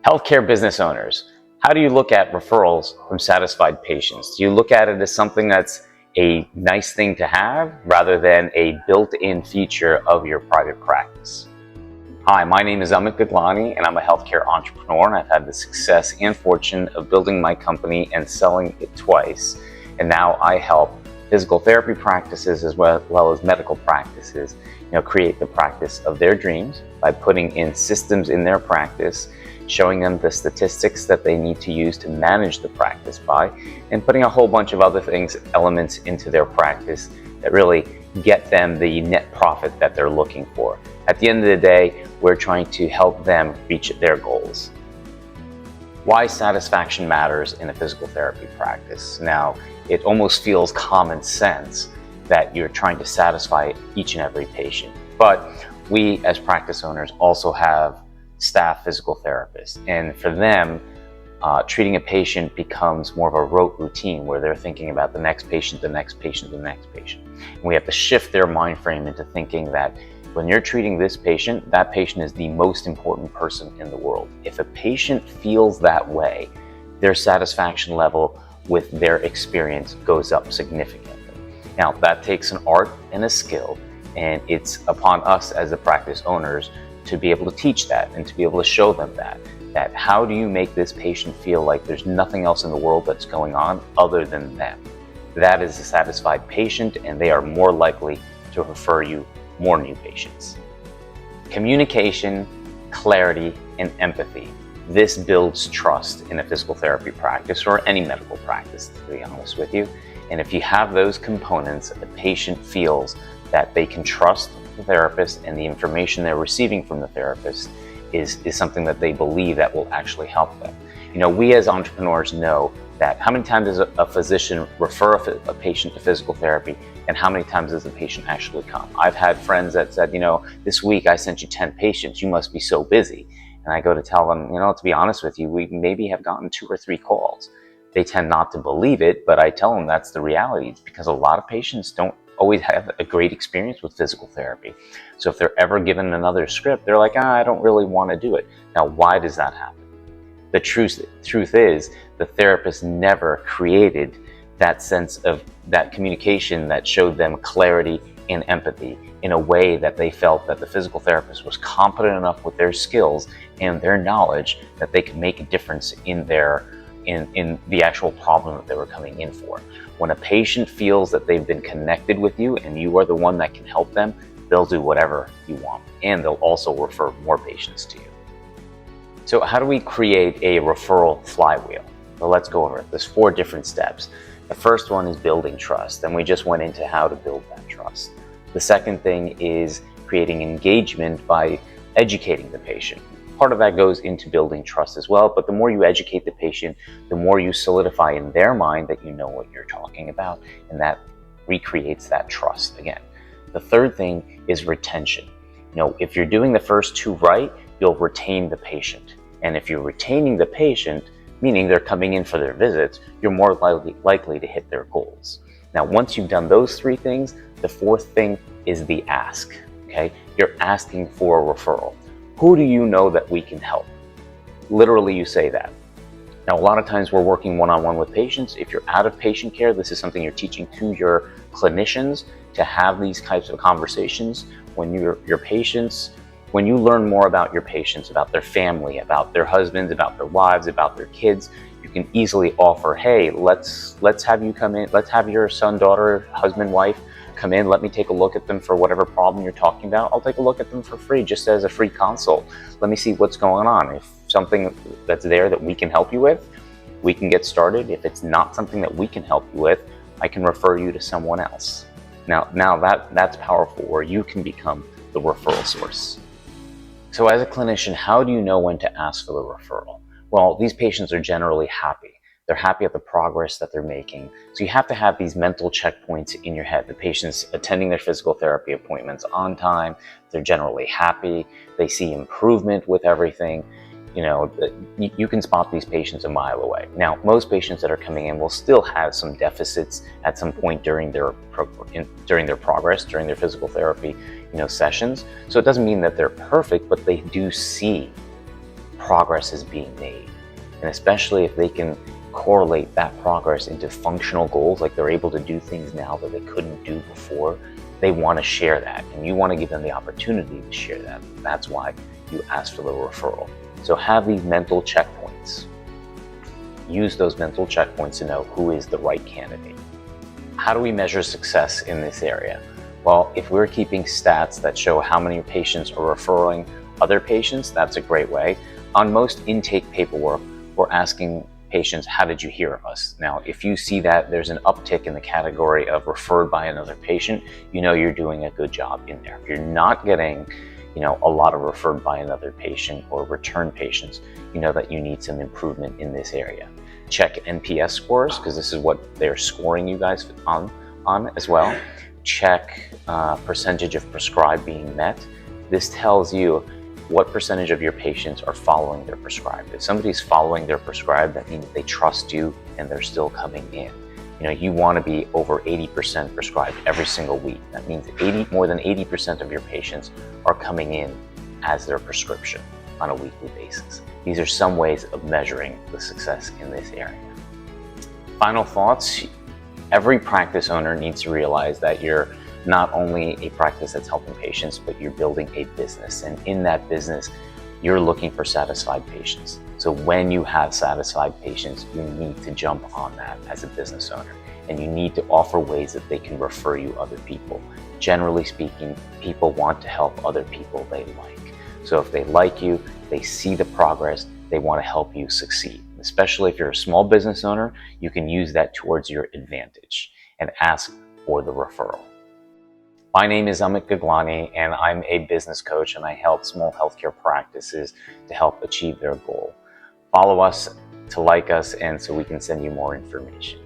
Healthcare business owners, how do you look at referrals from satisfied patients? Do you look at it as something that's a nice thing to have rather than a built-in feature of your private practice? Hi, my name is Amit Gadlani and I'm a healthcare entrepreneur, and I've had the success and fortune of building my company and selling it twice. And now I help physical therapy practices as well as medical practices, create the practice of their dreams by putting in systems in their practice, showing them the statistics that they need to use to manage the practice by, and putting a whole bunch of other elements into their practice that really get them the net profit that they're looking for. At the end of the day, we're trying to help them reach their goals. Why satisfaction matters in a physical therapy practice. Now, it almost feels common sense that you're trying to satisfy each and every patient. But we as practice owners also have staff physical therapists. And for them, treating a patient becomes more of a rote routine where they're thinking about the next patient, the next patient, the next patient. And we have to shift their mind frame into thinking that when you're treating this patient, that patient is the most important person in the world. If a patient feels that way, their satisfaction level with their experience goes up significantly. Now, that takes an art and a skill, and it's upon us as the practice owners to be able to teach that and to be able to show them that how do you make this patient feel like there's nothing else in the world that's going on other than them. That is a satisfied patient, and they are more likely to refer you more new patients. Communication, clarity, and empathy. This builds trust in a physical therapy practice or any medical practice, to be honest with you. And if you have those components, the patient feels that they can trust the therapist and the information they're receiving from the therapist is something that they believe that will actually help them. We as entrepreneurs know that how many times does a physician refer a patient to physical therapy, and how many times does the patient actually come? I've had friends that said, this week I sent you 10 patients, you must be so busy. And I go to tell them, to be honest with you, we maybe have gotten 2 or 3 calls. They tend not to believe it, but I tell them that's the reality. It's because a lot of patients don't always have a great experience with physical therapy. So if they're ever given another script, they're like, I don't really want to do it. Now, why does that happen? The truth is, the therapist never created that sense of that communication that showed them clarity and empathy in a way that they felt that the physical therapist was competent enough with their skills and their knowledge that they could make a difference in the actual problem that they were coming in for. When a patient feels that they've been connected with you and you are the one that can help them, they'll do whatever you want, and they'll also refer more patients to you. So how do we create a referral flywheel? Well, let's go over it. There's 4 different steps. The first one is building trust, and we just went into how to build that trust. The second thing is creating engagement by educating the patient. Part of that goes into building trust as well, but the more you educate the patient, the more you solidify in their mind that you know what you're talking about, and that recreates that trust again. The third thing is retention. If you're doing the first 2 right, you'll retain the patient. And if you're retaining the patient, meaning they're coming in for their visits, you're more likely to hit their goals. Now, once you've done those 3 things, the 4th thing is the ask, okay? You're asking for a referral. Who do you know that we can help? Literally, you say that. Now, a lot of times we're working one-on-one with patients. If you're out of patient care, this is something you're teaching to your clinicians to have these types of conversations when your patients. When you learn more about your patients, about their family, about their husbands, about their wives, about their kids, you can easily offer, hey, let's have you come in, let's have your son, daughter, husband, wife come in, let me take a look at them for whatever problem you're talking about. I'll take a look at them for free, just as a free consult. Let me see what's going on. If something that's there that we can help you with, we can get started. If it's not something that we can help you with, I can refer you to someone else. Now that's powerful, where you can become the referral source. So as a clinician, how do you know when to ask for the referral? Well, these patients are generally happy. They're happy at the progress that they're making. So you have to have these mental checkpoints in your head. The patient's attending their physical therapy appointments on time. They're generally happy. They see improvement with everything. You can spot these patients a mile away. Now, most patients that are coming in will still have some deficits at some point during their progress, during their physical therapy, sessions. So it doesn't mean that they're perfect, but they do see progress is being made. And especially if they can correlate that progress into functional goals, like they're able to do things now that they couldn't do before, they want to share that, and you want to give them the opportunity to share that. That's why you ask for the referral. So have these mental checkpoints. Use those mental checkpoints to know who is the right candidate. How do we measure success in this area? Well, if we're keeping stats that show how many patients are referring other patients, that's a great way. On most intake paperwork, we're asking patients, how did you hear of us? Now, if you see that there's an uptick in the category of referred by another patient, you know you're doing a good job in there. If you're not getting, a lot of referred by another patient or return patients, you know that you need some improvement in this area. Check NPS scores, because this is what they're scoring you guys on as well. Check percentage of prescribed being met. This tells you what percentage of your patients are following their prescribed. If somebody's following their prescribed, that means they trust you and they're still coming in. You want to be over 80% prescribed every single week. That means more than 80% of your patients are coming in as their prescription on a weekly basis. These are some ways of measuring the success in this area. Final thoughts. Every practice owner needs to realize that you're not only a practice that's helping patients, but you're building a business. And in that business, you're looking for satisfied patients. So when you have satisfied patients, you need to jump on that as a business owner. And you need to offer ways that they can refer you other people. Generally speaking, people want to help other people they like. So if they like you, they see the progress, they want to help you succeed. Especially if you're a small business owner, you can use that towards your advantage and ask for the referral. My name is Amit Gaglani, and I'm a business coach, and I help small healthcare practices to help achieve their goal. Follow us to like us, and so we can send you more information.